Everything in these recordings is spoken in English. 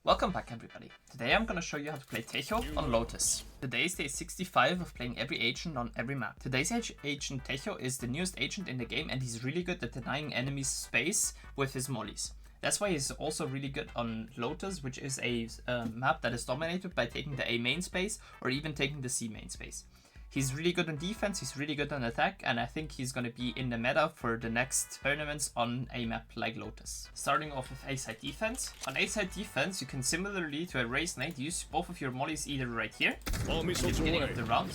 Welcome back everybody. Today I'm gonna show you how to play Tejo on Lotus. Today is day 65 of playing every agent on every map. Today's agent Tejo is the newest agent in the game and he's really good at denying enemies space with his mollies. That's why he's also really good on Lotus, which is a map that is dominated by taking the A main space or even taking the C main space. He's really good on defense, he's really good on attack, and I think he's going to be in the meta for the next tournaments on a map like Lotus. Starting off with A-side defense. On A-side defense, you can similarly to a Race Knight use both of your mollies either right here, at the beginning of the round,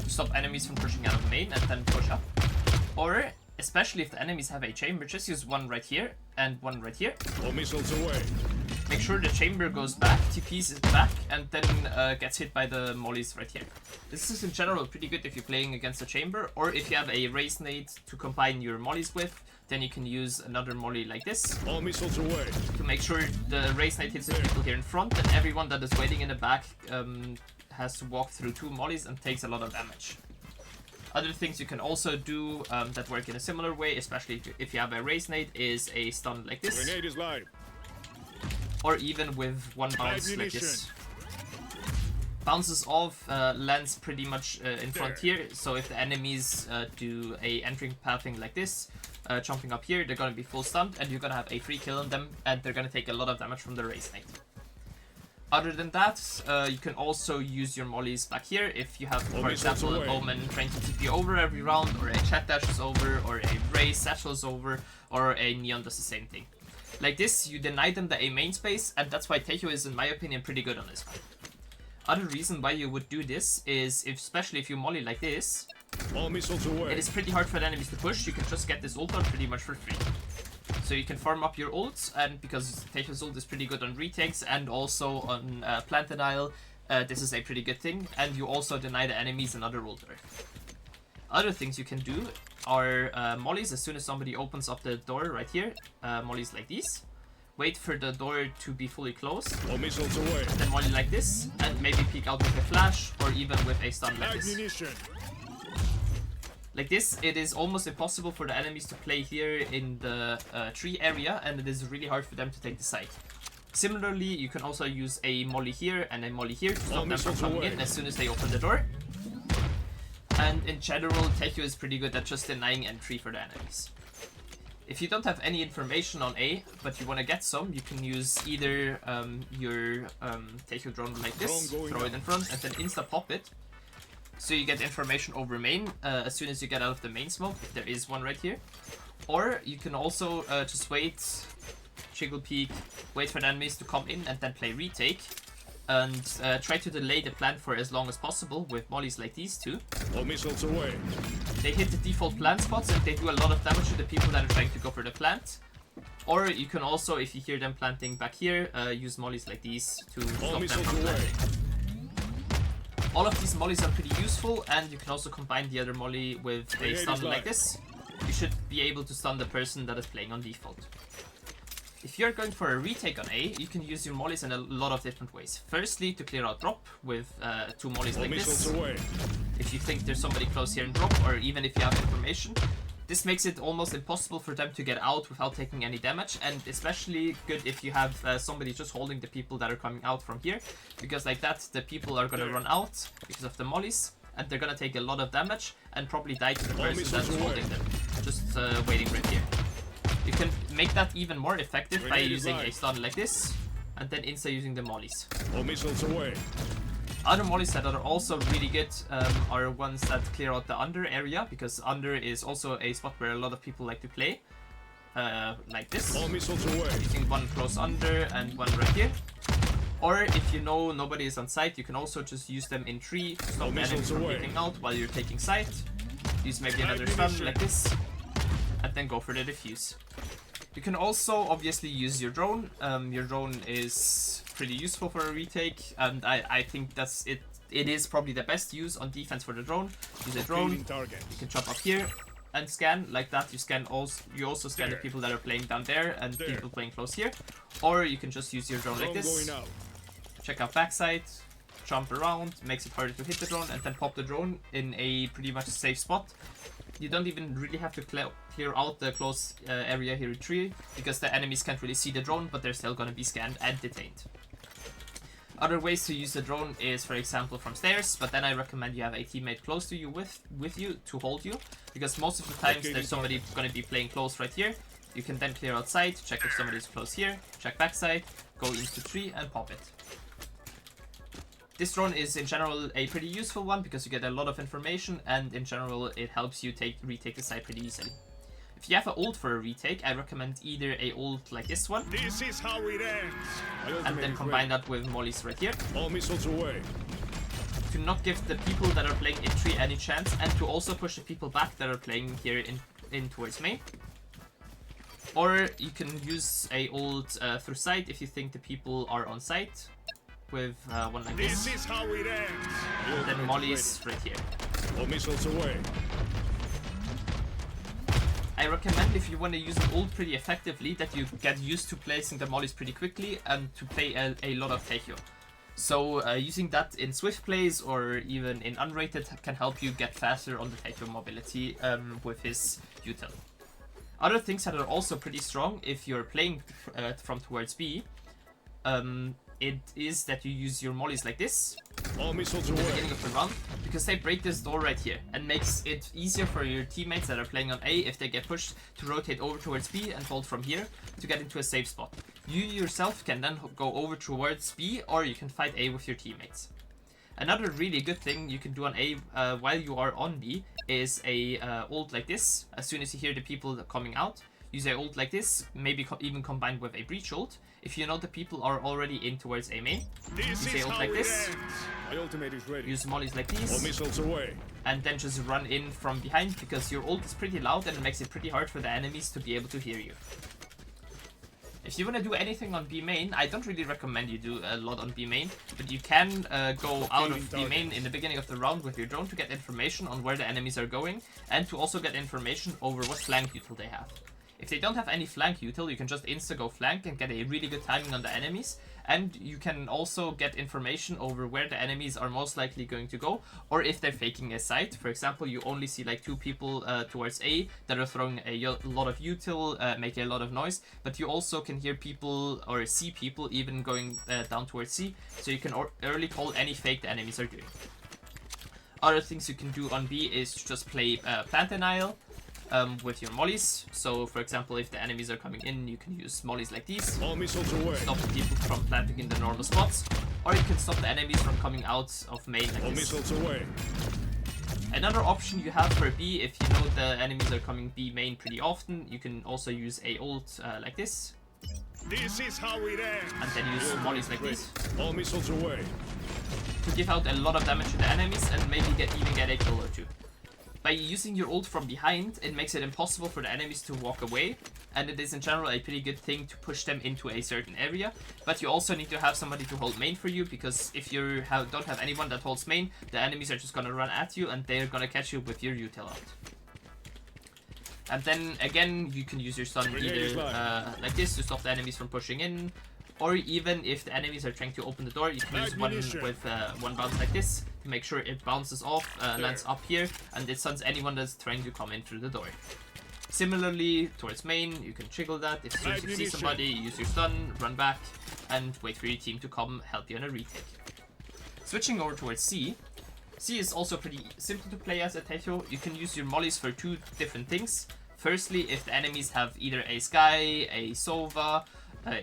to stop enemies from pushing out of main and then push up. Or, especially if the enemies have a chamber, just use one right here and one right here. All missiles away. Make sure the chamber goes back, TPs it back, and then gets hit by the mollies right here. This is in general pretty good if you're playing against a chamber, or if you have a Race Knight to combine your mollies with, then you can use another molly like this. All missiles away. To make sure the Race Knight hits the people here in front, and everyone that is waiting in the back has to walk through two mollies and takes a lot of damage. Other things you can also do that work in a similar way, especially if you have a Race Knight, is a stun like this. Grenade is live. Or even with one bounce like this. Bounces off, lands pretty much in front here, so if the enemies do a entering pathing like this, jumping up here, they're gonna be full stunned and you're gonna have a free kill on them and they're gonna take a lot of damage from the Race Knight. Other than that, you can also use your mollies back here if you have, for example, an Omen trying to TP over every round, or a Chat Dash is over, or a Raze Satchel is over, or a Neon does the same thing. Like this, you deny them the A main space, and that's why Tejo is, in my opinion, pretty good on this one. Other reason why you would do this is, especially if you molly like this, all missiles away. It is pretty hard for the enemies to push. You can just get this ult on pretty much for free. So you can farm up your ults, and because Tejo's ult is pretty good on retakes and also on plant denial, this is a pretty good thing, and you also deny the enemies another ulter. Other things you can do are mollies as soon as somebody opens up the door right here. Mollies like these. Wait for the door to be fully closed. All missiles away. Then molly like this, and maybe peek out with a flash or even with a stun like this. Like this, it is almost impossible for the enemies to play here in the tree area, and it is really hard for them to take the site. Similarly, you can also use a molly here and a molly here to stop them from coming in as soon as they open the door. And in general, Tejo is pretty good at just denying entry for the enemies. If you don't have any information on A, but you want to get some, you can use either your Tejo drone like this, throw it in front, and then Insta pop it. So you get information over main as soon as you get out of the main smoke, if there is one right here. Or you can also just wait, jiggle peek, wait for the enemies to come in and then play retake. And try to delay the plant for as long as possible with mollies like these two. All missiles away. They hit the default plant spots and they do a lot of damage to the people that are trying to go for the plant. Or you can also, if you hear them planting back here, use mollies like these to stop them from planting. All of these mollies are pretty useful, and you can also combine the other molly with a stun like this. You should be able to stun the person that is playing on default. If you're going for a retake on A, you can use your mollies in a lot of different ways. Firstly, to clear out drop with two mollies like this. If you think there's somebody close here in drop, or even if you have information. This makes it almost impossible for them to get out without taking any damage, and especially good if you have somebody just holding the people that are coming out from here, because like that the people are going to run out because of the mollies, and they're going to take a lot of damage and probably die to the person that's holding them, just waiting right here. You can make that even more effective by using a stun like this, and then Insta using the mollies. All missiles away. Other mollies that are also really good are ones that clear out the under area, because under is also a spot where a lot of people like to play. Like this. All missiles away. Using one close under and one right here. Or if you know nobody is on site, you can also just use them in tree to stop the enemies from getting out while you're taking site. Use maybe another stun like this, and then go for the defuse. You can also obviously use your drone. Your drone is pretty useful for a retake, and I think that's it. It is probably the best use on defense for the drone. Use a drone. You can chop up here and scan like that. You also scan the people that are playing down there and people playing close here. Or you can just use your drone like this. Check out backside, jump around, makes it harder to hit the drone, and then pop the drone in a pretty much safe spot. You don't even really have to clear out the close area here in tree, because the enemies can't really see the drone, but they're still gonna be scanned and detained. Other ways to use the drone is, for example, from stairs, but then I recommend you have a teammate close to you with you to hold you, because most of the times there's somebody going to be playing close right here. You can then clear outside, check if somebody's close here, check backside, go into tree and pop it. This drone is in general a pretty useful one because you get a lot of information, and in general it helps you retake the site pretty easily. If you have an ult for a retake, I recommend either a ult like this one, This is how it ends. and then combine that with mollies right here. All missiles away. To not give the people that are playing in tree any chance, and to also push the people back that are playing here in towards main. Or you can use a ult through site if you think the people are on site, with one like this. This is how it ends. And then mollies right here. All missiles away. I recommend, if you want to use an ult pretty effectively, that you get used to placing the mollies pretty quickly and to play a lot of Tejo. So using that in swift plays or even in unrated can help you get faster on the Tejo mobility with his util. Other things that are also pretty strong if you're playing from towards B, it is that you use your mollies like this All missiles at the away. beginning of the round, because they break this door right here and makes it easier for your teammates that are playing on A, if they get pushed, to rotate over towards B and hold from here to get into a safe spot. You yourself can then go over towards B, or you can fight A with your teammates. Another really good thing you can do on A while you are on B is a ult like this. As soon as you hear the people coming out, use a ult like this, maybe even combined with a breach ult. If you know the people are already in towards A main, use a ult like this, My ultimate is ready. use mollies like All these, missiles away. and then just run in from behind, because your ult is pretty loud and it makes it pretty hard for the enemies to be able to hear you. If you want to do anything on B main, I don't really recommend you do a lot on B main, but you can go out of B main in the beginning of the round with your drone to get information on where the enemies are going, and to also get information over what flank util they have. If they don't have any flank util, you can just insta go flank and get a really good timing on the enemies, and you can also get information over where the enemies are most likely going to go, or if they're faking a site. For example, you only see like 2 people towards A that are throwing a lot of util, making a lot of noise, but you also can hear people or see people even going down towards C, so you can early call any fake the enemies are doing. Other things you can do on B is to just play plant denial with your mollies. So for example, if the enemies are coming in, you can use mollies like these. All missiles away. Stop the people from planting in the normal spots, or you can stop the enemies from coming out of main like All this. missiles away. Another option you have for B, if you know the enemies are coming B main pretty often, you can also use a ult like this, This is how it ends. and then use mollies like this All missiles away. to give out a lot of damage to the enemies and maybe even get a kill or 2. By using your ult from behind, it makes it impossible for the enemies to walk away, and it is in general a pretty good thing to push them into a certain area. But you also need to have somebody to hold main for you, because if you don't have anyone that holds main, the enemies are just gonna run at you and they're gonna catch you with your util out. And then again, you can use your stun either like this to stop the enemies from pushing in, or even if the enemies are trying to open the door, you can use one with one bounce like this to make sure it bounces off, lands up here, and it stuns anyone that's trying to come in through the door. Similarly, towards main, you can trigger that. If soon as you see somebody, use your stun, run back, and wait for your team to come help you on a retake. Switching over towards C. C is also pretty simple to play as a Tejo. You can use your mollies for 2 different things. Firstly, if the enemies have either a Sky, a Sova,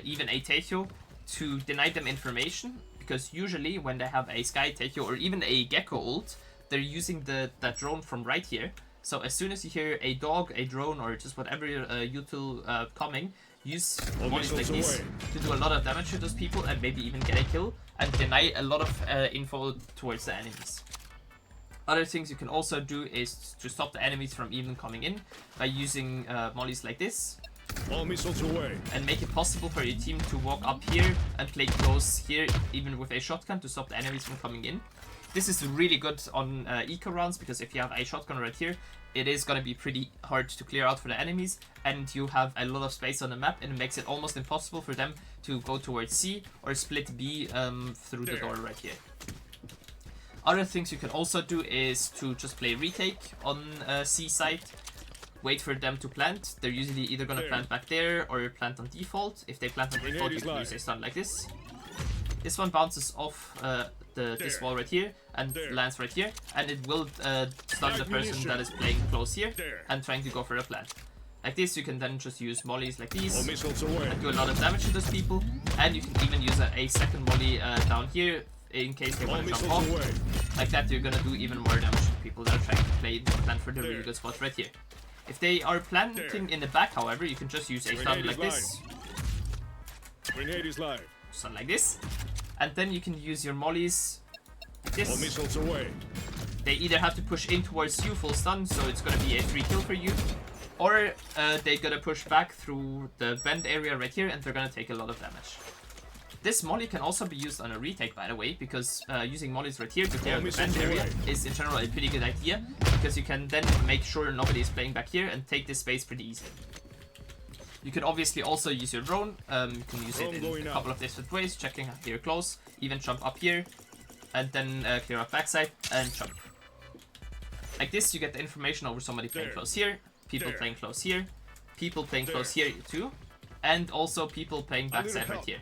even a Tejo, to deny them information, because usually when they have a Sky Tejo or even a Gecko ult, they're using that drone from right here. So as soon as you hear a dog, a drone, or just whatever util coming, use mollies like this to do a lot of damage to those people and maybe even get a kill and deny a lot of info towards the enemies. Other things you can also do is to stop the enemies from even coming in by using mollies like this. All missiles away. And make it possible for your team to walk up here and play close here, even with a shotgun, to stop the enemies from coming in. This is really good on eco rounds, because if you have a shotgun right here, it is going to be pretty hard to clear out for the enemies, and you have a lot of space on the map, and it makes it almost impossible for them to go towards C or split B through the door right here. Other things you can also do is to just play retake on C side. Wait for them to plant. They're usually either gonna plant back there or plant on default. If they plant on default, you can use a stun like this. This one bounces off this wall right here and lands right here, and it will stun the person that is playing close here and trying to go for a plant. Like this, you can then just use mollies like these and do a lot of damage to those people, and you can even use a second molly down here in case they want to jump off. Like that, you're gonna do even more damage to people that are trying to plant for the really good spot right here. If they are planting in the back, however, you can just use a stun like this. Grenade is live. Stun like this. And then you can use your mollies like this. All missiles away. They either have to push in towards you full stun, so it's gonna be a free kill for you, or they're gonna push back through the bend area right here and they're gonna take a lot of damage. This molly can also be used on a retake, by the way, because using mollies right here to clear the bend area is in general a pretty good idea, because you can then make sure nobody is playing back here and take this space pretty easily. You can obviously also use your drone. You can use it in a couple of different ways, checking here close, even jump up here, and then clear up backside and jump. Like this, you get the information over somebody playing close here, people playing close here, people playing close here too, and also people playing backside right here.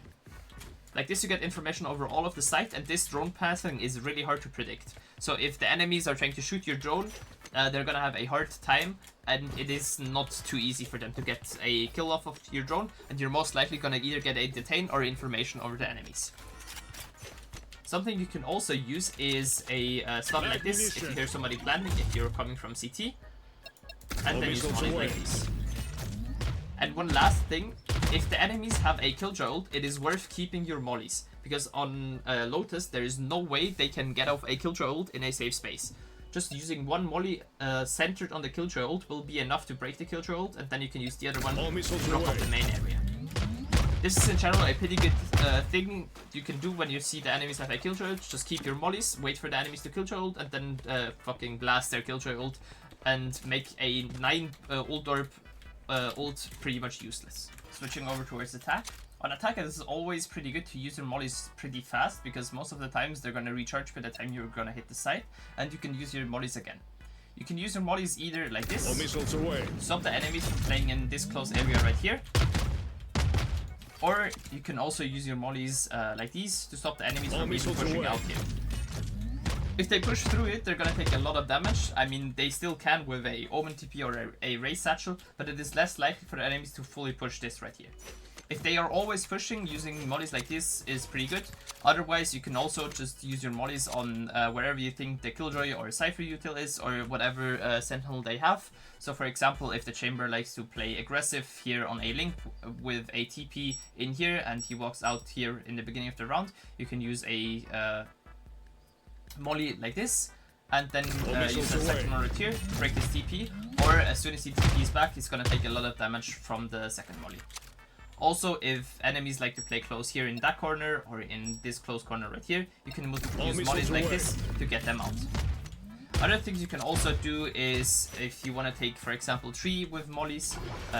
Like this, you get information over all of the site, and this drone passing is really hard to predict. So if the enemies are trying to shoot your drone, they're gonna have a hard time, and it is not too easy for them to get a kill off of your drone, and you're most likely gonna either get a detain or information over the enemies. Something you can also use is a stun like this, if you hear somebody planting, if you're coming from CT, and then use molly like this. And one last thing, if the enemies have a killjoy ult, it is worth keeping your mollies, because on Lotus there is no way they can get off a killjoy ult in a safe space. Just using one molly centered on the killjoy ult will be enough to break the killjoy ult, and then you can use the other one to drop off the main area. This is in general a pretty good thing you can do when you see the enemies have a killjoy ult. Just keep your mollies, wait for the enemies to killjoy ult, and then fucking blast their killjoy ult and make a 9 ult orb ult pretty much useless. Switching over towards attack. On attack, it is always pretty good to use your mollies pretty fast, because most of the times they're going to recharge by the time you're going to hit the site, and you can use your mollies again. You can use your mollies either like this, to stop the enemies from playing in this close area right here, or you can also use your mollies like these to stop the enemies from even pushing out here. If they push through it, they're gonna take a lot of damage. I mean, they still can with a Omen TP or a Ray Satchel, but it is less likely for the enemies to fully push this right here. If they are always pushing, using mollies like this is pretty good. Otherwise, you can also just use your mollies on wherever you think the Killjoy or Cypher util is, or whatever Sentinel they have. So for example, if the Chamber likes to play aggressive here on a Link with a TP in here, and he walks out here in the beginning of the round, you can use a molly like this, and then use a second one right here, break his TP, or as soon as he TPs back, he's gonna take a lot of damage from the second molly. Also, if enemies like to play close here in that corner, or in this close corner right here, you can use mollies like this to get them out. Other things you can also do is, if you want to take, for example, tree with mollies,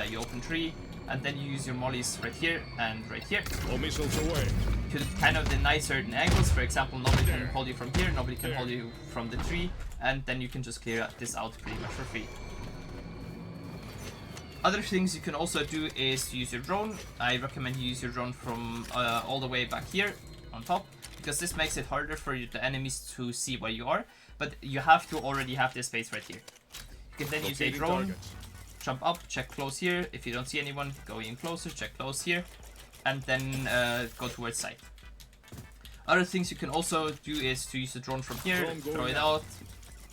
you open tree, and then you use your mollies right here and right here. All missiles away. To kind of deny certain angles. For example, nobody can hold you from here, nobody can hold you from the tree, and then you can just clear this out pretty much for free. Other things you can also do is to use your drone. I recommend you use your drone from all the way back here on top, because this makes it harder for the enemies to see where you are, but you have to already have this space right here. You can then use a drone, jump up, check close here. If you don't see anyone, go in closer, check close here, and then go towards site. Other things you can also do is to use the drone from here, throw it out,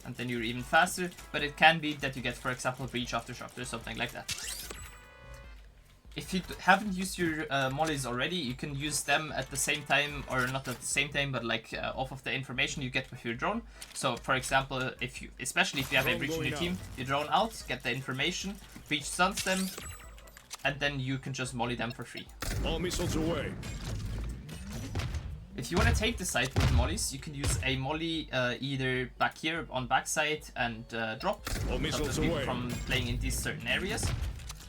and then you're even faster, but it can be that you get, for example, breach after shock or something like that. If you haven't used your mollies already, you can use them at the same time, or not at the same time, but like off of the information you get with your drone. So for example, especially if you have a breach in your team, you drone out, get the information, breach stuns them, and then you can just molly them for free. All missiles away. If you want to take the site with mollies, you can use a molly either back here on backside and drop, stop the people from playing in these certain areas.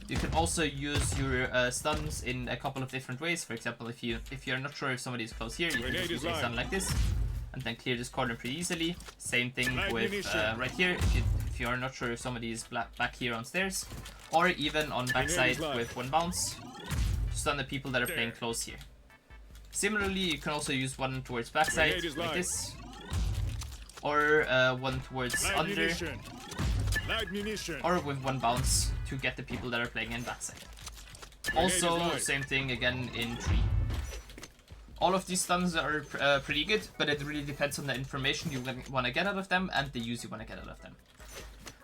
You can also use your stuns in a couple of different ways. For example, if you're not sure if somebody is close here, you can just use a stun like this, and then clear this corner pretty easily. Same thing with right here, if you are not sure if somebody is back here on stairs, or even on backside with one bounce, stun the people that are playing close here. Similarly, you can also use one towards backside, Grenade is like live. this. Or one towards Live under, munition. Live munition. or with one bounce to get the people that are playing in backside. Grenade is Also, live. same thing again in tree. All of these stuns are pretty good, but it really depends on the information you want to get out of them and the use you want to get out of them.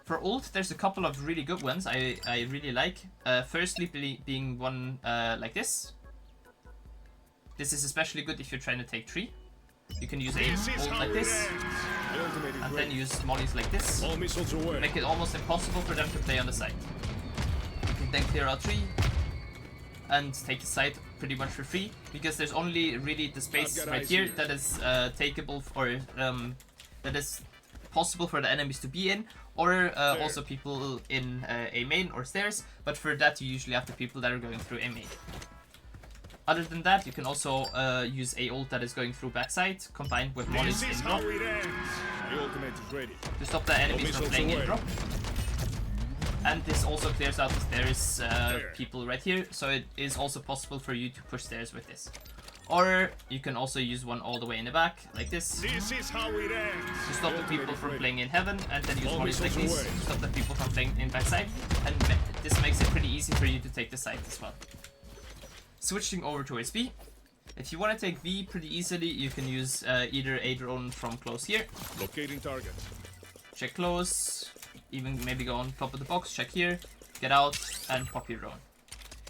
For ult, there's a couple of really good ones I really like. Firstly, being one like this. This is especially good if you're trying to take tree. You can use a ult like this, The ultimate is and ready. then use mollies like this. All missiles away. Make it almost impossible for them to play on the side. You can then clear out tree and take the side pretty much for free, because there's only really the space I've got right eyes here here. that is takeable or that is possible for the enemies to be in, or also people in a main or stairs, but for that you usually have the people that are going through a main. Other than that, you can also use a ult that is going through backside, combined with mollies This is in how drop, it ends. The ultimate is ready. to stop the enemies from missiles playing in away. drop. And this also clears out the stairs people right here, so it is also possible for you to push stairs with this. Or you can also use one all the way in the back, like this, This is how it ends. to stop the people is from ready. playing in heaven, and then use All mollies like missiles these away. to stop the people from playing in backside. And this makes it pretty easy for you to take the side as well. Switching over to SP. If you want to take V pretty easily, you can use either a drone from close here. Locating target. Check close, even maybe go on top of the box, check here, get out, and pop your drone.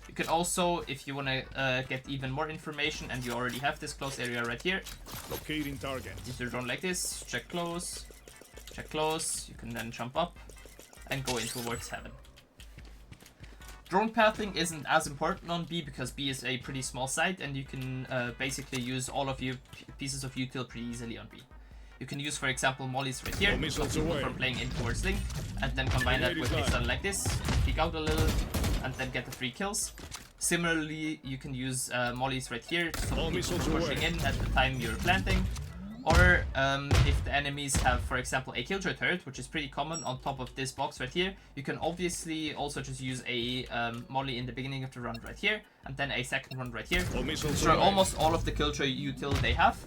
You can also, if you want to get even more information and you already have this close area right here, Locating target. use your drone like this, check close, you can then jump up and go in towards heaven. Drone pathing isn't as important on B because B is a pretty small site and you can basically use all of your pieces of util pretty easily on B. You can use, for example, mollies right here All to stop missiles people away. from playing in towards Link, and then combine that Grenade with is a live. stun like this, peek out a little, and then get the 3 kills. Similarly, you can use mollies right here to stop All people missiles from pushing away. in at the time you're planting. Or if the enemies have, for example, a killjoy turret, which is pretty common on top of this box right here, you can obviously also just use a molly in the beginning of the run right here, and then a second one right here. All missiles Destroy away. almost all of the killjoy util they have.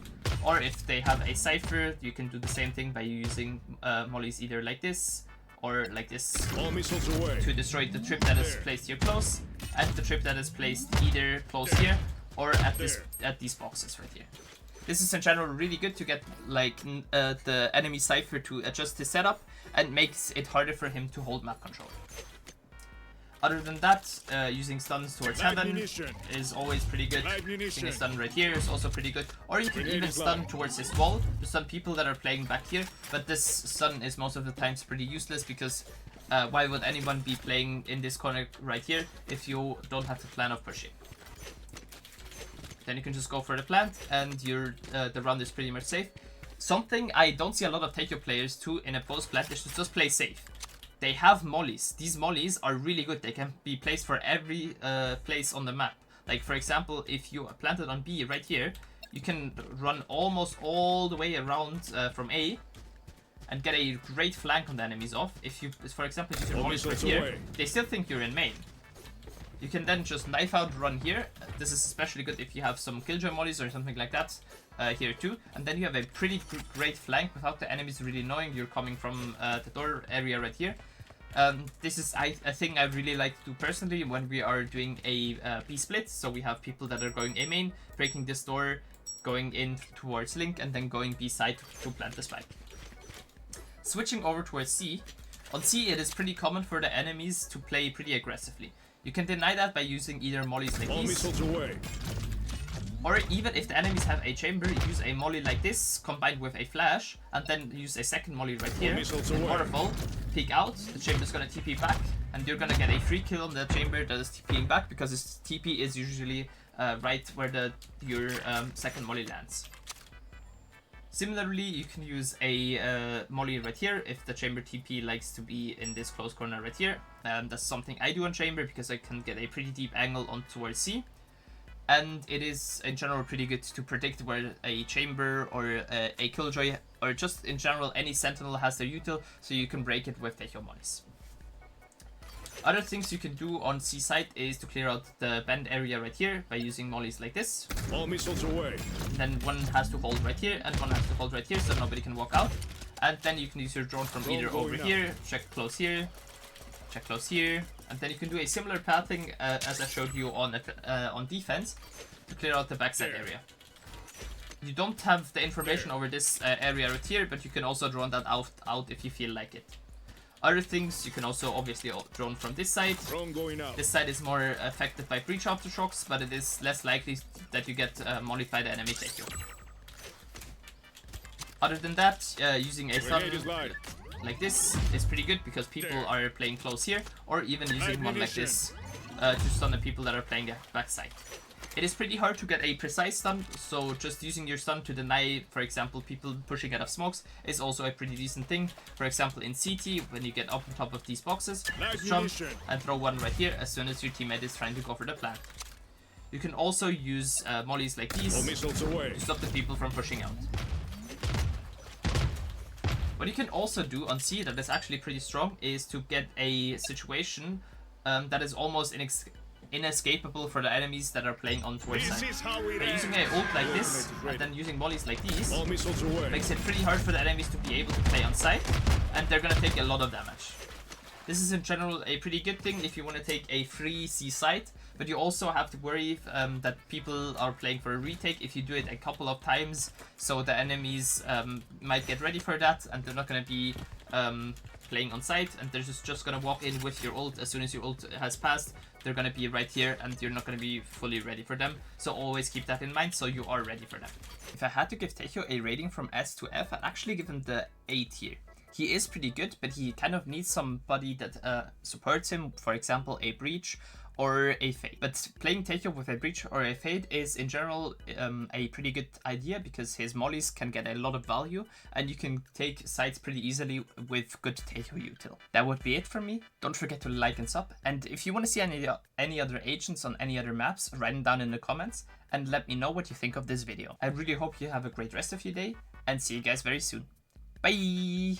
Or if they have a cipher, you can do the same thing by using mollies either like this or like this All missiles away. to destroy the trip that is placed here close, and the trip that is placed either close here or at these boxes right here. This is in general really good to get like the enemy cipher to adjust his setup, and makes it harder for him to hold map control. Other than that, using stuns towards Live heaven munition. is always pretty good. Live Using munition. a stun right here is also pretty good. Or you can Grenade even is stun live. towards this wall to stun people that are playing back here. But this stun is most of the times pretty useless because why would anyone be playing in this corner right here if you don't have the plan of pushing? Then you can just go for the plant and your the run is pretty much safe. Something I don't see a lot of Tejo players do in a post plant is to just play safe. They have mollies. These mollies are really good. They can be placed for every place on the map. Like for example, if you are planted on B right here, you can run almost all the way around from A and get a great flank on the enemies off. If you, for example, use your All mollies right missiles here, away. they still think you're in main. You can then just knife out, run here. This is especially good if you have some killjoy mollies or something like that here too. And then you have a pretty great flank without the enemies really knowing you're coming from the door area right here. This is a thing I really like to do personally when we are doing a B split. So we have people that are going A main, breaking this door, going in towards Link, and then going B side to plant the spike. Switching over towards C. On C, it is pretty common for the enemies to play pretty aggressively. You can deny that by using either mollies like All these, missiles away. or even if the enemies have a chamber, use a molly like this combined with a flash, and then use a second molly right here. missiles And away. waterfall, peek out, the chamber is gonna TP back, and you're gonna get a free kill on the chamber that is TPing back because its TP is usually right where your second molly lands. Similarly, you can use a molly right here if the chamber TP likes to be in this close corner right here. That's something I do on chamber because I can get a pretty deep angle on towards C. And it is in general pretty good to predict where a chamber or a killjoy or just in general any sentinel has their util, so you can break it with Tejo mollies. Other things you can do on C side is to clear out the bend area right here by using mollies like this. All missiles away. Then one has to hold right here and one has to hold right here so nobody can walk out. And then you can use your drone from either over here, check close here, check close here, and then you can do a similar pathing as I showed you on defense to clear out the backside area. You don't have the information over this area right here, but you can also drone that out if you feel like it. Other things, you can also obviously drone from this side. Drone going out. This side is more affected by breach aftershocks, but it is less likely that you get mollied by the enemy Tejo. Other than that, using a stun like this is pretty good because people are playing close here, or even using one like this to stun the people that are playing the backside. It is pretty hard to get a precise stun, so just using your stun to deny, for example, people pushing out of smokes is also a pretty decent thing. For example, in CT, when you get up on top of these boxes, just jump and throw one right here as soon as your teammate is trying to go for the plant. You can also use mollies like these to stop the people from pushing out. What you can also do on C that is actually pretty strong is to get a situation that is almost inescapable for the enemies that are playing on towards side. By using an ult like this and then using mollies like these makes it pretty hard for the enemies to be able to play on side, and they're gonna take a lot of damage. This is in general a pretty good thing if you want to take a free C site, but you also have to worry that people are playing for a retake if you do it a couple of times, so the enemies might get ready for that and they're not going to be playing on site, and they're just going to walk in with your ult. As soon as your ult has passed, they're going to be right here and you're not going to be fully ready for them, so always keep that in mind so you are ready for them. If I had to give Tejo a rating from S to F, I'd actually give him the A tier. He is pretty good, but he kind of needs somebody that supports him, for example a breach or a fade. But playing Tejo with a breach or a fade is in general a pretty good idea because his mollies can get a lot of value and you can take sites pretty easily with good Tejo util. That would be it from me. Don't forget to like and sub, and if you want to see any other agents on any other maps, write them down in the comments and let me know what you think of this video. I really hope you have a great rest of your day and see you guys very soon. Bye!